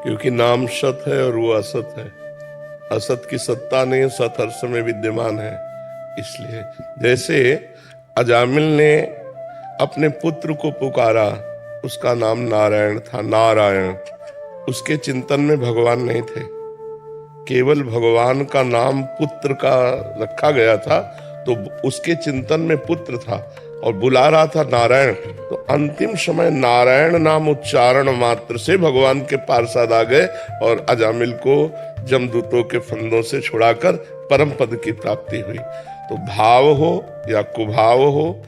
क्योंकि नाम सत है और वो असत है। असत की सत्ता नहीं, सत हर समय विद्यमान है। इसलिए जैसे अजामिल ने अपने पुत्र को पुकारा, उसका नाम नारायण था। नारायण, उसके चिंतन में भगवान नहीं थे, केवल भगवान का नाम पुत्र का रखा गया था, तो उसके चिंतन में पुत्र था और बुला रहा था नारायण। तो अंतिम समय नारायण नाम उच्चारण मात्र से भगवान के पार्षद आ गए और अजामिल को जमदूतों के फंदों से छुड़ाकर परम पद की प्राप्ति हुई। तो भाव हो या कुभाव हो,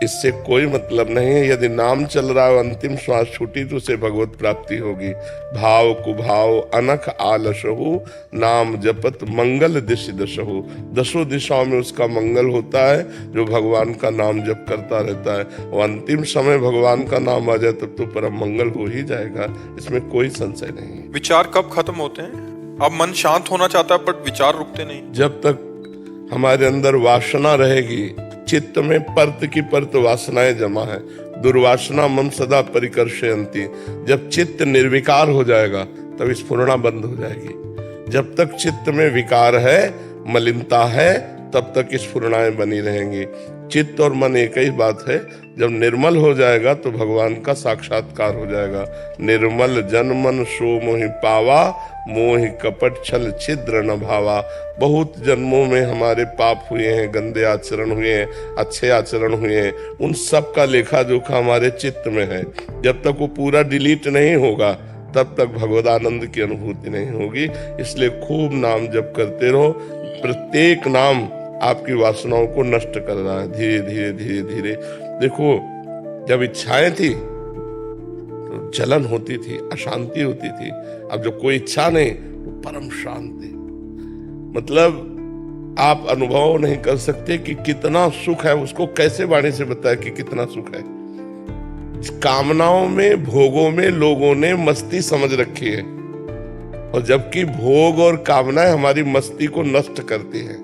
इससे कोई मतलब नहीं है। यदि नाम चल रहा है, अंतिम श्वास छूटी तो उसे भगवत प्राप्ति होगी। भाव कुभाव अनख आलसहु, नाम जपत मंगल दिशि दशहु। दसों दिशाओं में उसका मंगल होता है जो भगवान का नाम जप करता रहता है। और अंतिम समय भगवान का नाम आ जाए तब तो परम मंगल हो ही जाएगा, इसमें कोई संशय नहीं। विचार कब खत्म होते हैं? अब मन शांत होना चाहता है पर विचार रुकते नहीं। जब तक हमारे अंदर वासना रहेगी, चित्त में परत की परत वासनाएं जमा है। दुर्वासना मम सदा परिकर्षयन्ति। जब चित्त निर्विकार हो जाएगा तब स्फुरणा बंद हो जाएगी। जब तक चित्त में विकार है, मलिनता है, तब तक स्फुरणाएं बनी रहेंगी। चित्त और मन एक ही बात है। जब निर्मल हो जाएगा तो भगवान का साक्षात्कार हो जाएगा। निर्मल जन मन सो मोहि पावा, मोहि कपट छल छिद्र न भावा। बहुत जन्मों में हमारे पाप हुए हैं, गंदे आचरण हुए हैं, अच्छे आचरण हुए हैं, उन सब का लेखा जोखा हमारे चित्त में है। जब तक वो पूरा डिलीट नहीं होगा तब तक भगवदानंद की अनुभूति नहीं होगी। इसलिए खूब नाम जप करते रहो। प्रत्येक नाम आपकी वासनाओं को नष्ट कर रहा है धीरे धीरे धीरे धीरे। देखो, जब इच्छाएं थी तो जलन होती थी, अशांति होती थी। अब जब कोई इच्छा नहीं तो परम शांति। मतलब आप अनुभव नहीं कर सकते कि कितना सुख है। उसको कैसे वाणी से बताया कि कितना सुख है। कामनाओं में, भोगों में लोगों ने मस्ती समझ रखी है, और जबकि भोग और कामनाएं हमारी मस्ती को नष्ट करती हैं,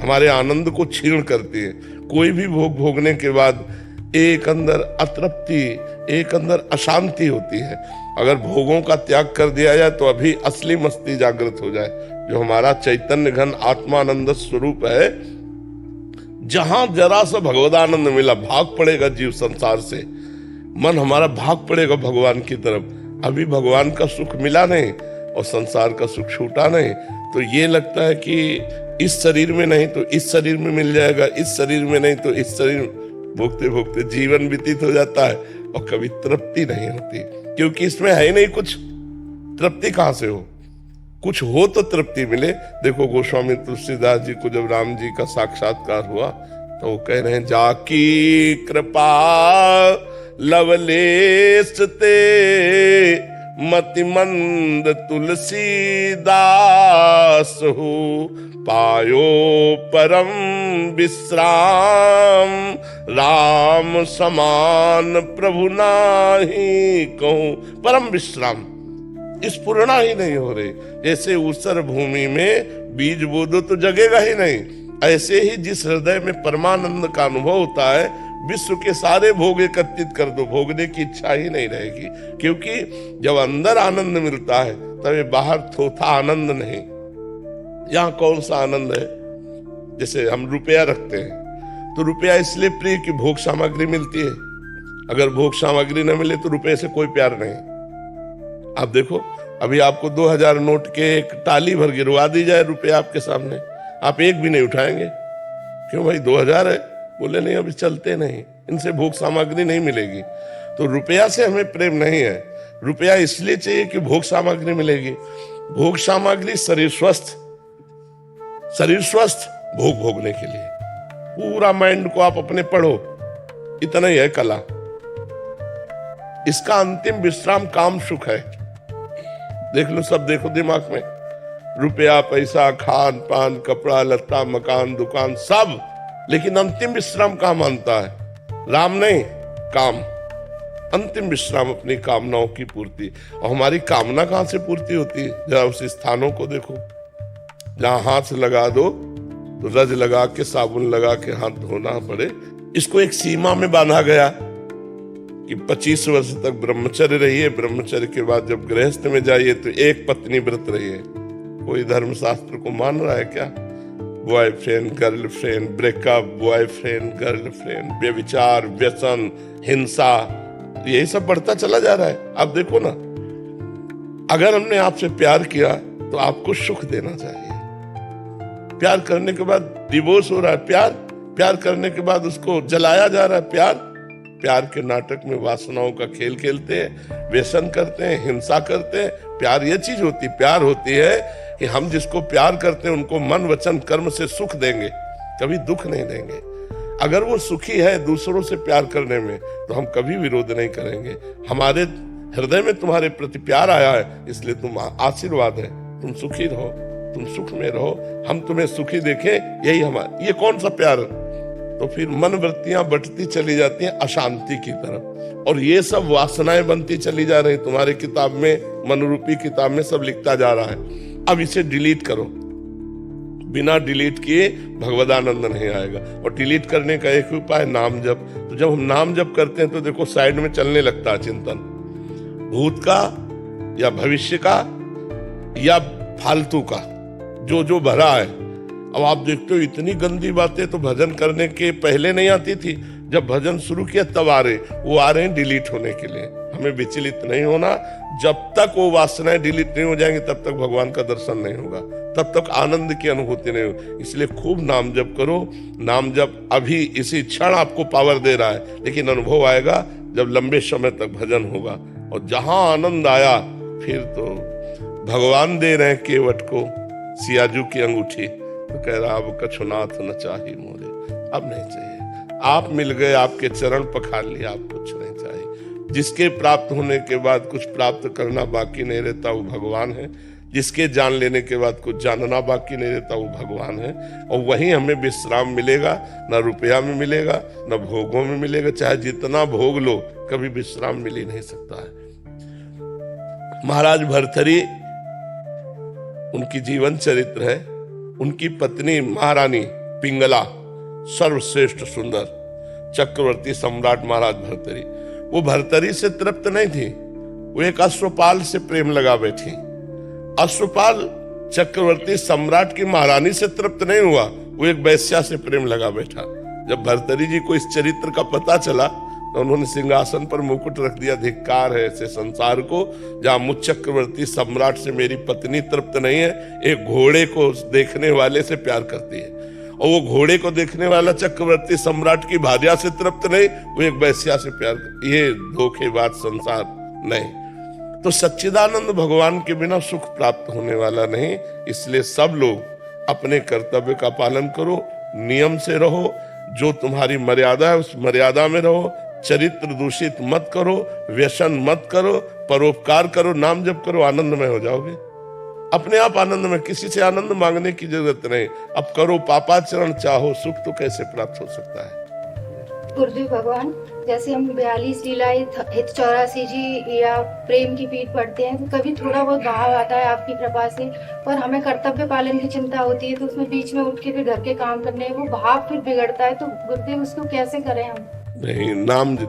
हमारे आनंद को छीण करती है। कोई भी भोग भोगने के बाद एक अंदर अतृप्ति, एक अंदर अशांति होती है। अगर भोगों का त्याग कर दिया जाए तो अभी असली मस्ती जागृत हो जाए, जो हमारा चैतन्य घन आत्मानंद स्वरूप है। जहां जरा सा भगवदानंद मिला, भाग पड़ेगा जीव संसार से। मन हमारा भाग पड़ेगा भगवान की तरफ। अभी भगवान का सुख मिला नहीं और संसार का सुख छूटा नहीं, तो ये लगता है कि इस शरीर में नहीं तो इस शरीर में मिल जाएगा, इस शरीर में नहीं तो इस शरीर में। भोगते भोगते जीवन व्यतीत हो जाता है और कभी तृप्ति नहीं होती, क्योंकि इसमें है ही नहीं कुछ। तृप्ति कहां से हो? कुछ हो तो तृप्ति मिले। देखो, गोस्वामी तुलसीदास जी को जब राम जी का साक्षात्कार हुआ तो वो कह रहे हैं, जाकी कृपा लवलेश ते मतिमंद तुलसीदास हो, पायो परम विश्राम, राम समान प्रभु नाही कहूं। परम विश्राम, स्फुरणा ही नहीं हो रही। जैसे ऊसर भूमि में बीज बो दो तो जगेगा ही नहीं, ऐसे ही जिस हृदय में परमानंद का अनुभव होता है, विश्व के सारे भोग एकत्रित कर दो, भोगने की इच्छा ही नहीं रहेगी। क्योंकि जब अंदर आनंद मिलता है तब बाहर थोथा आनंद नहीं। यहाँ कौन सा आनंद है? जैसे हम रुपया रखते हैं तो रुपया इसलिए प्रिय कि भोग सामग्री मिलती है। अगर भोग सामग्री न मिले तो रुपये से कोई प्यार नहीं। आप देखो, अभी आपको 2000 नोट के एक टाली भर गिरवा दी जाए रुपया आपके सामने, आप एक भी नहीं उठाएंगे। क्यों भाई, 2000 है? बोले नहीं, अभी चलते नहीं, इनसे भोग सामग्री नहीं मिलेगी। तो रुपया से हमें प्रेम नहीं है। रुपया इसलिए चाहिए कि भोग सामग्री मिलेगी। भोग सामग्री शरीर स्वस्थ, शरीर स्वस्थ भोग भोगने के लिए। पूरा माइंड को आप अपने पढ़ो, इतना ही है कला। इसका अंतिम विश्राम काम सुख है। देख लो, सब देखो दिमाग में, रुपया, पैसा, खान पान, कपड़ा लत्ता, मकान, दुकान, सब। लेकिन अंतिम विश्राम कहाँ मानता है? राम नहीं, काम। अंतिम विश्राम अपनी कामनाओं की पूर्ति। और हमारी कामना कहां से पूर्ति होती है? जरा उस स्थानों को देखो जहां हाथ लगा दो तो रज लगा के, साबुन लगा के हाथ धोना पड़े। इसको एक सीमा में बांधा गया। कि 25 वर्ष तक ब्रह्मचर्य रहिए, ब्रह्मचर्य के बाद जब गृहस्थ में जाइए तो एक पत्नी व्रत रहिए। कोई धर्मशास्त्र को मान रहा है क्या? Boyfriend girlfriend, breakup, boyfriend girlfriend, व्यभिचार, व्यसन, हिंसा, यही सब बढ़ता चला जा रहा है। आप देखो ना, अगर हमने आपसे प्यार किया तो आपको सुख देना चाहिए। प्यार करने के बाद डिवोर्स हो रहा है, प्यार करने के बाद उसको जलाया जा रहा है। प्यार के नाटक में वासनाओं का खेल खेलते हैं, व्यसन करते हैं, हिंसा करते हैं। प्यार ये चीज होती, प्यार होती है कि हम जिसको प्यार करते हैं उनको मन वचन कर्म से सुख देंगे, कभी दुख नहीं देंगे। अगर वो सुखी है दूसरों से प्यार करने में तो हम कभी विरोध नहीं करेंगे। हमारे हृदय में तुम्हारे प्रति प्यार आया है, इसलिए तुम आशीर्वाद है, तुम सुखी रहो, तुम सुख में रहो, हम तुम्हें सुखी देखें, यही हमारा। ये कौन सा प्यार? तो फिर मन वृत्तियां बढ़ती चली जाती हैं अशांति की तरफ, और ये सब वासनाएं बनती चली जा रही। तुम्हारे किताब में, मनरूपी किताब में सब लिखता जा रहा है। अब इसे डिलीट करो, बिना डिलीट किए भगवदानंद नहीं आएगा। और डिलीट करने का एक उपाय नाम जप। तो जब हम नाम जप करते हैं तो देखो साइड में चलने लगता है चिंतन, भूत का या भविष्य का या फालतू का, जो भरा है। अब आप देखते हो इतनी गंदी बातें तो भजन करने के पहले नहीं आती थी, जब भजन शुरू किया तब आ रहे, वो आ रहे हैं डिलीट होने के लिए। हमें विचलित नहीं होना, जब तक वो वासनाएं डिलीट नहीं हो जाएंगी तब तक भगवान का दर्शन नहीं होगा, तब तक आनंद की अनुभूति नहीं होगी। इसलिए खूब नाम जप करो। नाम जप अभी इसी क्षण आपको पावर दे रहा है, लेकिन अनुभव आएगा जब लंबे समय तक भजन होगा। और जहां आनंद आया फिर तो भगवान दे रहे हैं केवट को सियाजू की अंगूठी, तो कह रहा अब कछुनाथ न चाहिए मोरे, अब नहीं चाहिए। आप मिल गए, आपके चरण पखार लिया, आप कुछ नहीं चाहिए। जिसके प्राप्त होने के बाद कुछ प्राप्त करना बाकी नहीं रहता वो भगवान है। जिसके जान लेने के बाद कुछ जानना बाकी नहीं रहता वो भगवान है। और वहीं हमें विश्राम मिलेगा, न रुपया में मिलेगा न भोगों में मिलेगा। चाहे जितना भोग लो कभी विश्राम मिल ही नहीं सकता है। महाराज भर्तृहरि, उनकी जीवन चरित्र है। उनकी पत्नी महारानी पिंगला, सर्वश्रेष्ठ सुंदर चक्रवर्ती सम्राट महाराज भर्तृहरि, वो भर्तृहरि से तृप्त नहीं थी, वो एक अश्वपाल से प्रेम लगा बैठी। अश्वपाल चक्रवर्ती सम्राट की महारानी से तृप्त नहीं हुआ, वो एक वैश्या से प्रेम लगा बैठा। जब भर्तृहरि जी को इस चरित्र का पता चला तो उन्होंने सिंहासन पर मुकुट रख दिया। धिक्कार है ऐसे संसार को, जहां मुझ चक्रवर्ती सम्राट से मेरी पत्नी तृप्त नहीं है, एक घोड़े को देखने वाले से प्यार करती है। और वो घोड़े को देखने वाला चक्रवर्ती सम्राट की भार्या से तृप्त नहीं, वो एक वैश्या से प्यार करती। ये धोखेबाज संसार नहीं। तो सच्चिदानंद भगवान के बिना सुख प्राप्त होने वाला नहीं। इसलिए सब लोग अपने कर्तव्य का पालन करो, नियम से रहो, जो तुम्हारी मर्यादा है उस मर्यादा में रहो, चरित्र दूषित मत करो, व्यसन मत करो, परोपकार करो, नाम जप करो, आनंदमय हो जाओगे। अपने आप आनंद में, किसी से आनंद मांगने की जरूरत नहीं। अब करो पापाचरण, चाहो सुख तो कैसे प्राप्त हो सकता है। गुरुदेव भगवान, जैसे हम 42 लीला हित 84 जी या प्रेम की पीठ पढ़ते हैं तो कभी थोड़ा बहुत भाव आता है आपकी कृपा से, पर हमें कर्तव्य पालन की चिंता होती है तो उसमें बीच में उठ के फिर घर के काम करने वो भाव फिर बिगड़ता है। तो गुरुदेव उसको कैसे करें हम? नहीं,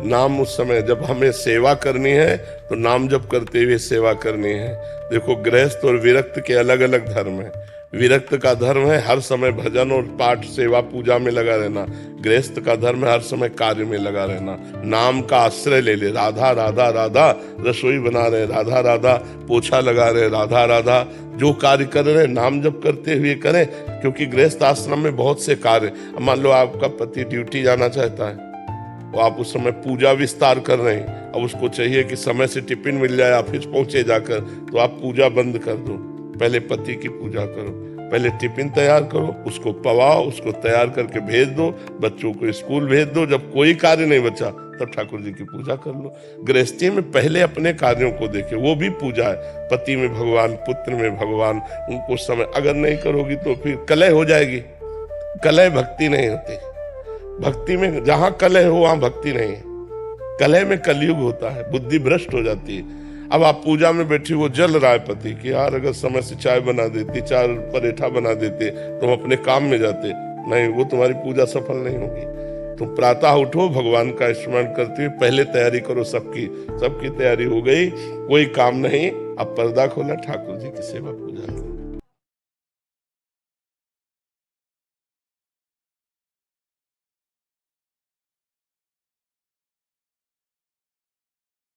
नाम उस समय जब हमें सेवा करनी है तो नाम जप करते हुए सेवा करनी है। देखो, गृहस्थ और विरक्त के अलग अलग धर्म है। विरक्त का धर्म है हर समय भजन और पाठ सेवा पूजा में लगा रहना। गृहस्थ का धर्म है हर समय कार्य में लगा रहना। नाम का आश्रय ले ले, राधा राधा राधा, रसोई बना रहे राधा राधा, पोछा लगा रहे राधा राधा, जो कार्य कर रहे नाम जप करते हुए करें। क्योंकि गृहस्थ आश्रम में बहुत से कार्य, मान लो आपका पति ड्यूटी जाना चाहता है, वो आप उस समय पूजा विस्तार कर रहे हैं, अब उसको चाहिए कि समय से टिफिन मिल जाए ऑफिस पहुंचे जाकर, तो आप पूजा बंद कर दो, पहले पति की पूजा करो, पहले टिफिन तैयार करो, उसको पवाओ, उसको तैयार करके भेज दो, बच्चों को स्कूल भेज दो। जब कोई कार्य नहीं बचा तब ठाकुर जी की पूजा कर लो। गृहस्थी में पहले अपने कार्यों को देखे, वो भी पूजा है। पति में भगवान, पुत्र में भगवान, उनको समय अगर नहीं करोगी तो फिर कलह हो जाएगी। कलह भक्ति नहीं होती। भक्ति में जहां कलह हो वहां भक्ति नहीं है। कलह में कलयुग होता है, बुद्धि भ्रष्ट हो जाती है। अब आप पूजा में बैठी, वो जल रहा है पति कि यार अगर समय से चाय बना देती, 4 पराठा बना देते तो हम अपने काम में जाते। नहीं, वो तुम्हारी पूजा सफल नहीं होगी। तो प्रातः उठो, भगवान का स्मरण करते हुए पहले तैयारी करो। सबकी तैयारी हो गई, कोई काम नहीं, अब पर्दा खोला, ठाकुर जी की सेवा पूजा।